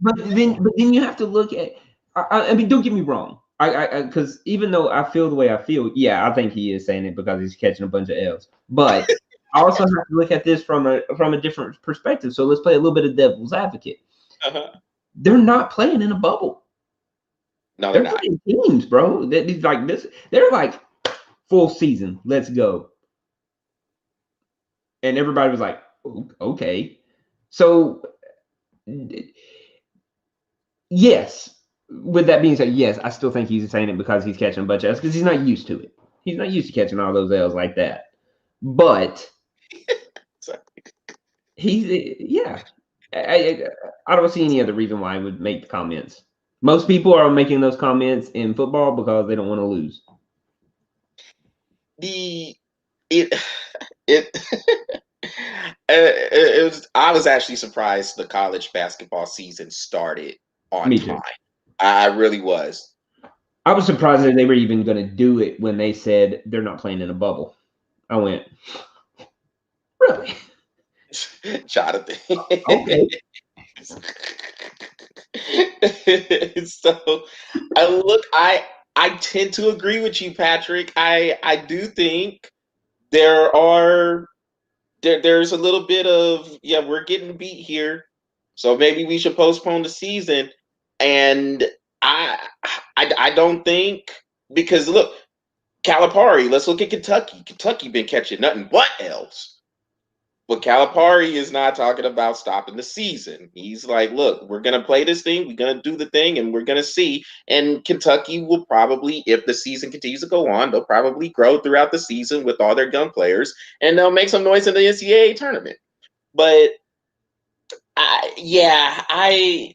But then you have to look at. I mean, don't get me wrong. Because even though I feel the way I feel, yeah, I think he is saying it because he's catching a bunch of L's. But I also have to look at this from a different perspective. So let's play a little bit of devil's advocate. They're not playing in a bubble. No, they're playing teams, bro. They're like full season. Let's go. And everybody was like, okay. So yes, with that being said, yes, I still think he's saying it because he's catching a bunch of L's because he's not used to it. He's not used to catching all those L's like that. But yeah. I don't see any other reason why I would make the comments. Most people are making those comments in football because they don't want to lose. I was actually surprised the college basketball season started on Me time. too. I really was. I was surprised that they were even going to do it when they said they're not playing in a bubble. I went, really? Jonathan. Okay. So I tend to agree with you, Patrick. I do think there's a little bit of, yeah, we're getting beat here, so maybe we should postpone the season. And I I don't think, because look, Calipari, let's look at Kentucky. Kentucky been catching nothing but L's. But Calipari is not talking about stopping the season. He's like, look, we're going to play this thing. We're going to do the thing, and we're going to see. And Kentucky will probably, if the season continues to go on, they'll probably grow throughout the season with all their young players, and they'll make some noise in the NCAA tournament. But I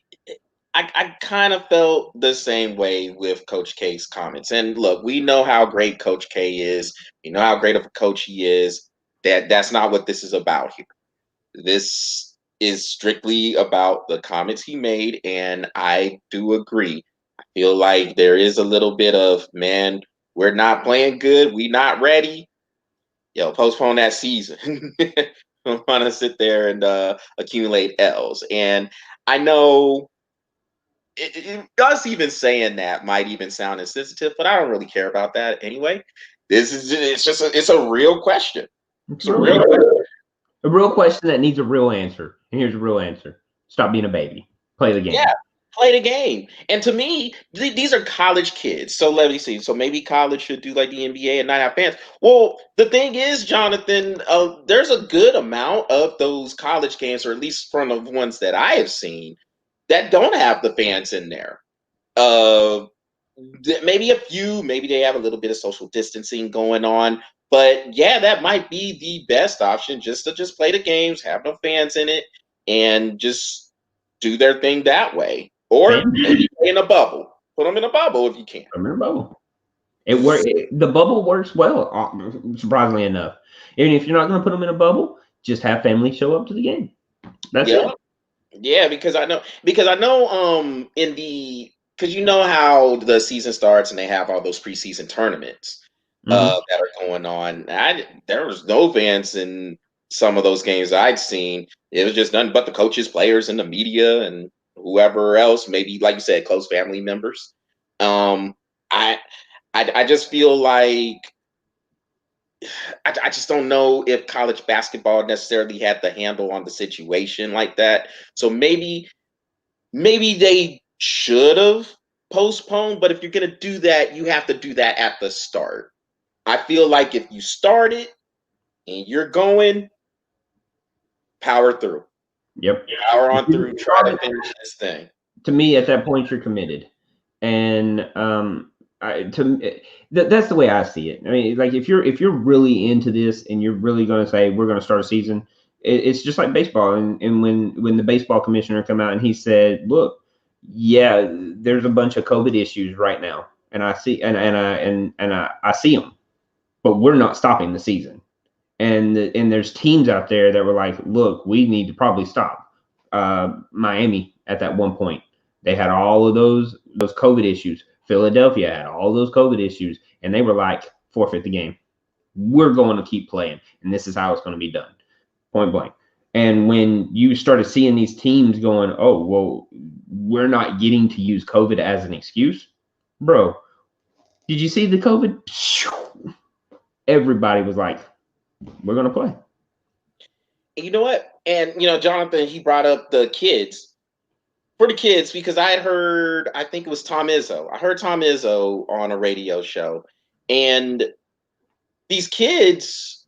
kind of felt the same way with Coach K's comments. And look, we know how great Coach K is. We know how great of a coach he is. That's not what this is about here. This is strictly about the comments he made, and I do agree. I feel like there is a little bit of, man, we're not playing good. We not ready. Yo, postpone that season. I want to sit there and accumulate L's. And I know us even saying that might even sound insensitive, but I don't really care about that anyway. It's a real question. It's a real question. A real question that needs a real answer. And here's a real answer. Stop being a baby. Play the game. Yeah, play the game. And to me, these are college kids. So let me see. So maybe college should do like the NBA and not have fans. Well, the thing is, Jonathan, there's a good amount of those college games, or at least from the ones that I have seen, that don't have the fans in there. Maybe a few, maybe they have a little bit of social distancing going on. But yeah, that might be the best option, just to just play the games, have no fans in it, and just do their thing that way. Or maybe play in a bubble. Put them in a bubble if you can. I'm in a bubble. The bubble works well, surprisingly enough. Even if you're not going to put them in a bubble, just have family show up to the game. That's it. Yeah, because I know in the, because you know how the season starts and they have all those preseason tournaments that are going on. There was no fans in some of those games I'd seen. It was just nothing but the coaches, players, and the media and whoever else, maybe like you said, close family members. I I just feel like I just don't know if college basketball necessarily had the handle on the situation like that. So maybe they should have postponed, but if you're going to do that, you have to do that at the start. I feel like if you start it and you're going, power through. Yep. Power on through, try to finish this thing. To me, at that point, you're committed. And that's the way I see it. I mean, like if you're really into this and you're really going to say we're going to start a season, it's just like baseball. And when the baseball commissioner come out and he said, look, yeah, there's a bunch of COVID issues right now, and I see I see them, but we're not stopping the season. And there's teams out there that were like, look, we need to probably stop. Miami at that one point, they had all of those COVID issues. Philadelphia had all those COVID issues, and they were like, forfeit the game. We're going to keep playing, and this is how it's going to be done, point blank. And when you started seeing these teams going, oh, well, we're not getting to use COVID as an excuse, bro, did you see the COVID? Everybody was like, we're going to play. And you know what? And, Jonathan, he brought up the kids. For the kids, because I had heard, I think it was Tom Izzo. I heard Tom Izzo on a radio show. And these kids,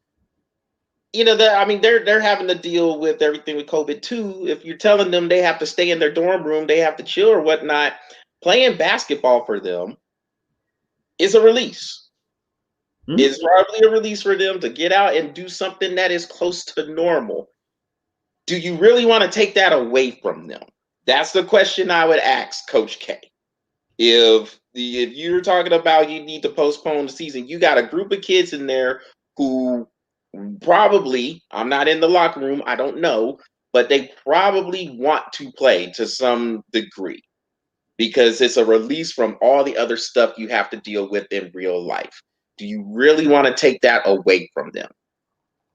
they're having to deal with everything with COVID too. If you're telling them they have to stay in their dorm room, they have to chill or whatnot. playing basketball for them is a release. Mm-hmm. It's probably a release for them to get out and do something that is close to normal. Do you really want to take that away from them? That's the question I would ask Coach K. If you're talking about you need to postpone the season, you got a group of kids in there who probably, I'm not in the locker room, I don't know, but they probably want to play to some degree because it's a release from all the other stuff you have to deal with in real life. Do you really want to take that away from them?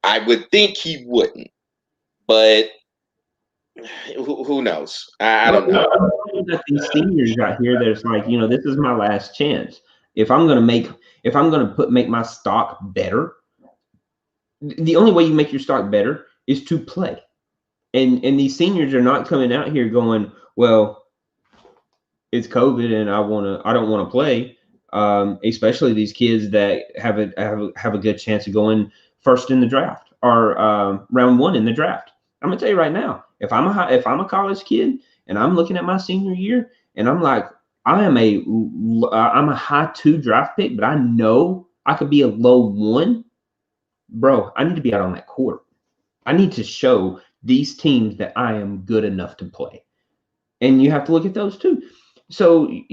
I would think he wouldn't, but who knows? I don't know. That these seniors out here, there's like, this is my last chance. If I'm gonna make my stock better, the only way you make your stock better is to play. And these seniors are not coming out here going, well, it's COVID and I don't want to play. Especially these kids that have a good chance of going first in the draft or round one in the draft. I'm gonna tell you right now, if I'm a college kid and I'm looking at my senior year and I'm like, I'm a high 2 draft pick, but I know I could be a low 1, bro. I need to be out on that court. I need to show these teams that I am good enough to play. And you have to look at those too. So, do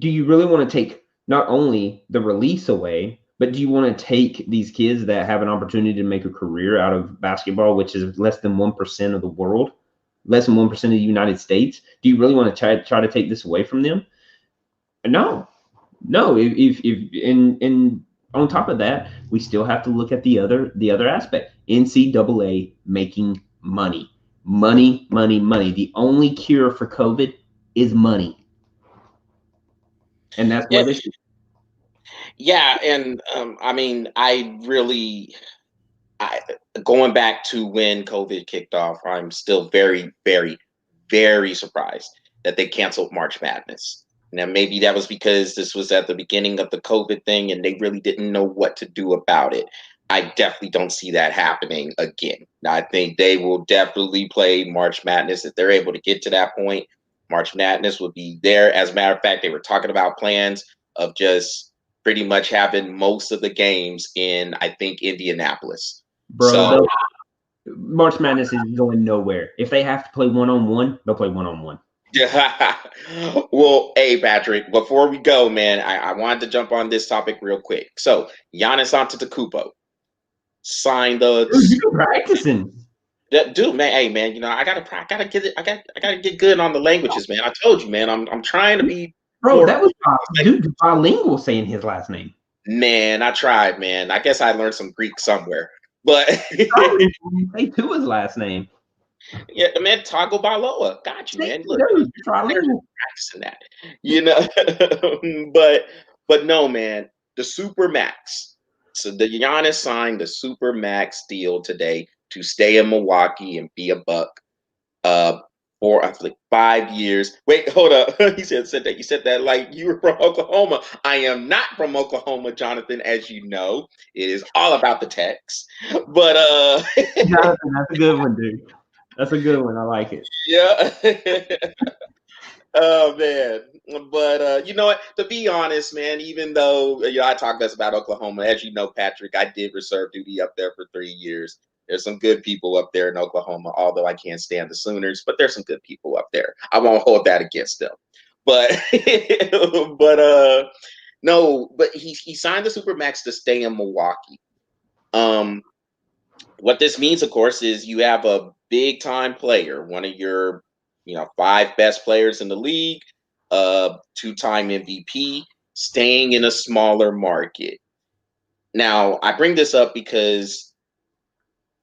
you really want to take not only the release away, but do you want to take these kids that have an opportunity to make a career out of basketball, which is less than 1% of the world, less than 1% of the United States? Do you really want to try to take this away from them? No. If on top of that, we still have to look at the other aspect. NCAA making money. Money. The only cure for COVID is money. And that's where this is. Yeah, and I mean, going back to when COVID kicked off, I'm still very, very, very surprised that they canceled March Madness. Now, maybe that was because this was at the beginning of the COVID thing and they really didn't know what to do about it. I definitely don't see that happening again. I think they will definitely play March Madness if they're able to get to that point. March Madness would be there. As a matter of fact, they were talking about plans of just pretty much having most of the games in, I think, Indianapolis. Bro, so March Madness is going nowhere. If they have to play one-on-one, they'll play one-on-one. Well, hey, Patrick, before we go, man, I wanted to jump on this topic real quick. So, Giannis Antetokounmpo signed the practicing. Dude, man, hey, man, I gotta get good on the languages, man. I told you, man, I'm trying to be. Bro, that was bilingual saying his last name. Man, I tried, man. I guess I learned some Greek somewhere, but say to his last name. Yeah, man, Tagovailoa. Got you, man. Look, practicing that, but no, man, the super max. So the Giannis signed the super max deal today to stay in Milwaukee and be a Buck. For I think 5 years. Wait, hold up. He said that. You said that like you were from Oklahoma. I am not from Oklahoma, Jonathan, as you know. It is all about the text. But Jonathan, that's a good one, dude. That's a good one. I like it. Yeah. Oh man. But you know what? To be honest, man, even though I talk less about Oklahoma, as you know, Patrick, I did reserve duty up there for 3 years. There's some good people up there in Oklahoma, although I can't stand the Sooners, but there's some good people up there. I won't hold that against them. But no, but he signed the Supermax to stay in Milwaukee. What this means, of course, is you have a big time player, one of your 5 best players in the league, 2-time MVP, staying in a smaller market. Now, I bring this up because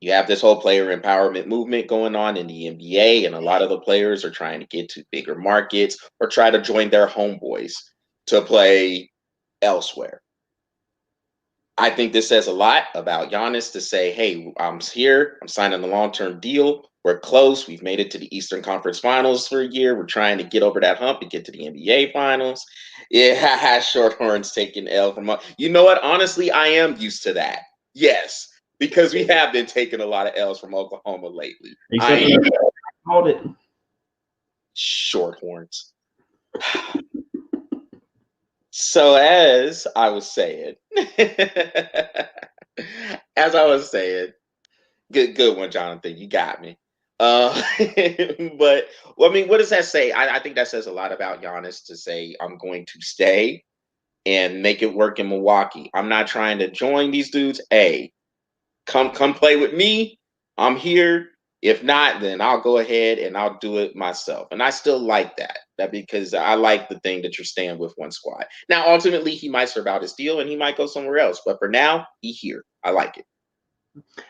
you have this whole player empowerment movement going on in the NBA, and a lot of the players are trying to get to bigger markets or try to join their homeboys to play elsewhere. I think this says a lot about Giannis to say, hey, I'm here. I'm signing a long-term deal. We're close. We've made it to the Eastern Conference Finals for a year. We're trying to get over that hump and get to the NBA Finals. Yeah, Shorthorn's taking L from. You know what? Honestly, I am used to that. Yes, because we have been taking a lot of L's from Oklahoma lately. I called it Shorthorns. So as I was saying, good one, Jonathan. You got me. But well, I mean, what does that say? I think that says a lot about Giannis to say I'm going to stay and make it work in Milwaukee. I'm not trying to join these dudes. Hey, come play with me. I'm here. If not, then I'll go ahead and I'll do it myself. And I still like that. That because I like the thing that you're staying with one squad. Now, ultimately, he might serve out his deal and he might go somewhere else. But for now, he here. I like it.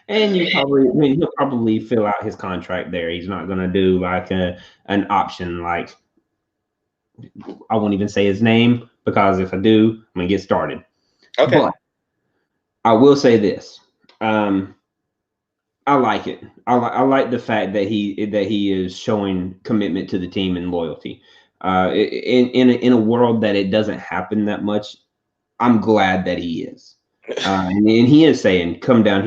And he'll probably fill out his contract there. He's not going to do like an option like I won't even say his name because if I do, I'm gonna get started. Okay. But I will say this. I like it. I like the fact that he is showing commitment to the team and loyalty. In a world that it doesn't happen that much, I'm glad that he is. And he is saying, come over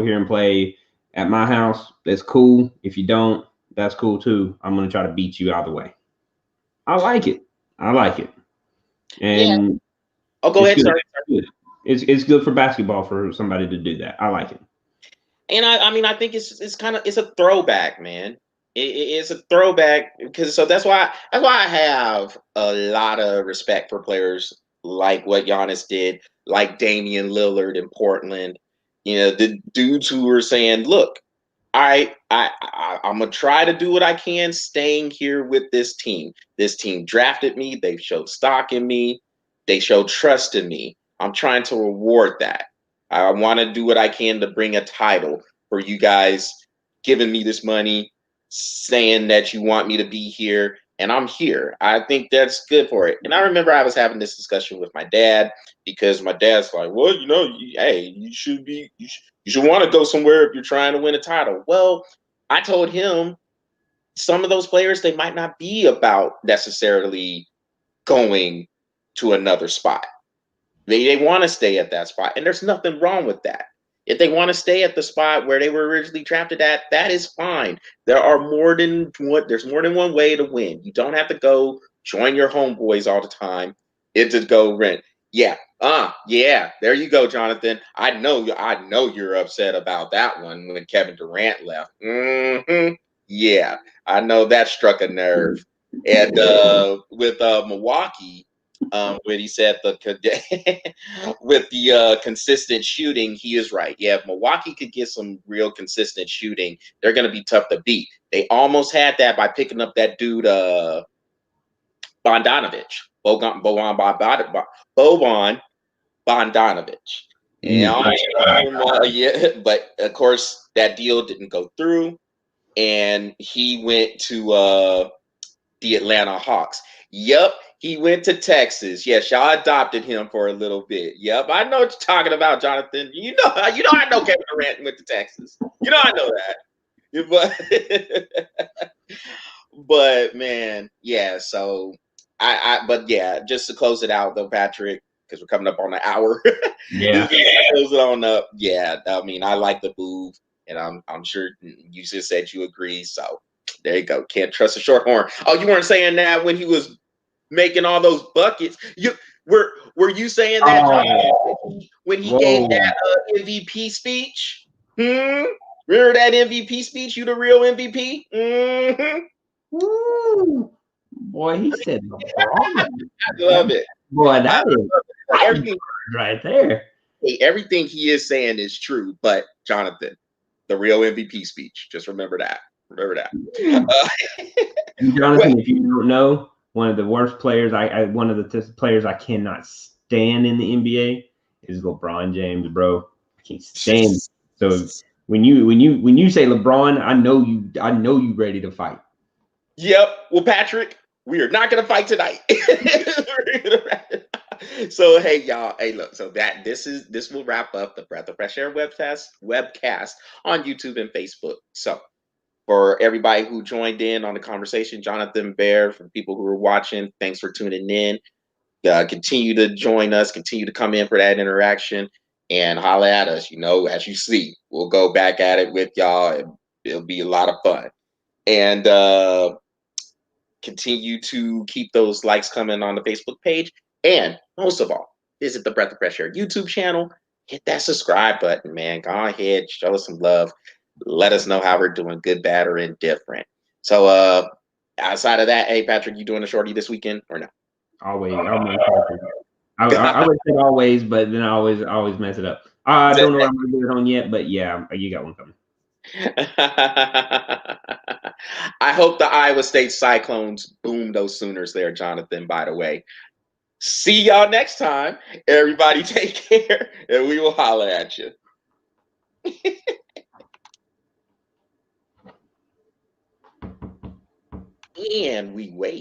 here and play at my house. That's cool. If you don't, that's cool too. I'm gonna try to beat you out of the way. I like it. And yeah. Oh, go ahead. Sorry. It's good for basketball for somebody to do that. I like it. And I mean, I think it's kind of it's a throwback, man. It's a throwback because that's why I have a lot of respect for players like what Giannis did, like Damian Lillard in Portland. You know, the dudes who were saying, "Look, I'm gonna try to do what I can, staying here with this team. This team drafted me. They've showed stock in me. They showed trust in me. I'm trying to reward that. I want to do what I can to bring a title for you guys, giving me this money, saying that you want me to be here, and I'm here. I think that's good for it." And I remember I was having this discussion with my dad because my dad's like, "Well, you should want to go somewhere if you're trying to win a title." Well, I told him some of those players, they might not be about necessarily going to another spot. They want to stay at that spot, and there's nothing wrong with that. If they want to stay at the spot where they were originally drafted at, that is fine. There's more than one way to win. You don't have to go join your homeboys all the time. It's just go rent. Yeah. Yeah. There you go, Jonathan. I know you're upset about that one when Kevin Durant left. Yeah. I know that struck a nerve. And with Milwaukee, when he said with the consistent shooting, he is right. Yeah, if Milwaukee could get some real consistent shooting, they're going to be tough to beat. They almost had that by picking up that dude Bondanovich, Boban Bondanovich. Yeah, but of course that deal didn't go through, and he went to the Atlanta Hawks. Yep, he went to Texas. Yes, y'all adopted him for a little bit. Yep, I know what you're talking about, Jonathan. I know Kevin Durant went to Texas. I know that. But man, yeah. So but yeah, just to close it out though, Patrick, because we're coming up on an hour. Yeah. Close it on up. Yeah, I mean, I like the move, and I'm sure you just said you agree. So there you go. Can't trust a short horn. Oh, you weren't saying that when he was making all those buckets. Were you saying that, John, when he gave that MVP speech? Remember that MVP speech? You the real MVP? Mm-hmm. Woo. Boy, he said LeBron. I love it. Boy, that is everything right there. Hey, everything he is saying is true, but Jonathan, the real MVP speech. Just remember that. Remember that. Jonathan, if you don't know, one of the worst players, one of the players I cannot stand in the NBA is LeBron James, bro. I can't stand him. So when you say LeBron, I know you ready to fight. Yep. Well, Patrick, we are not gonna fight tonight. So hey y'all, hey look, so this will wrap up the Breath of Fresh Air webcast on YouTube and Facebook. So for everybody who joined in on the conversation, Jonathan, Bear, for people who are watching, thanks for tuning in. Continue to join us, continue to come in for that interaction, and holla at us. As you see, we'll go back at it with y'all, and it'll be a lot of fun. And Continue to keep those likes coming on the Facebook page. And most of all, visit the Breath of Fresh Air YouTube channel. Hit that subscribe button, man. Go ahead, show us some love. Let us know how we're doing, good, bad, or indifferent. So outside of that, hey, Patrick, you doing a shorty this weekend or no? Always. I would say always, but then I always mess it up. I don't know what I'm going to do it on yet, but yeah, you got one coming. I hope the Iowa State Cyclones boom those Sooners there, Jonathan, by the way. See y'all next time. Everybody take care, and we will holler at you. And we wait.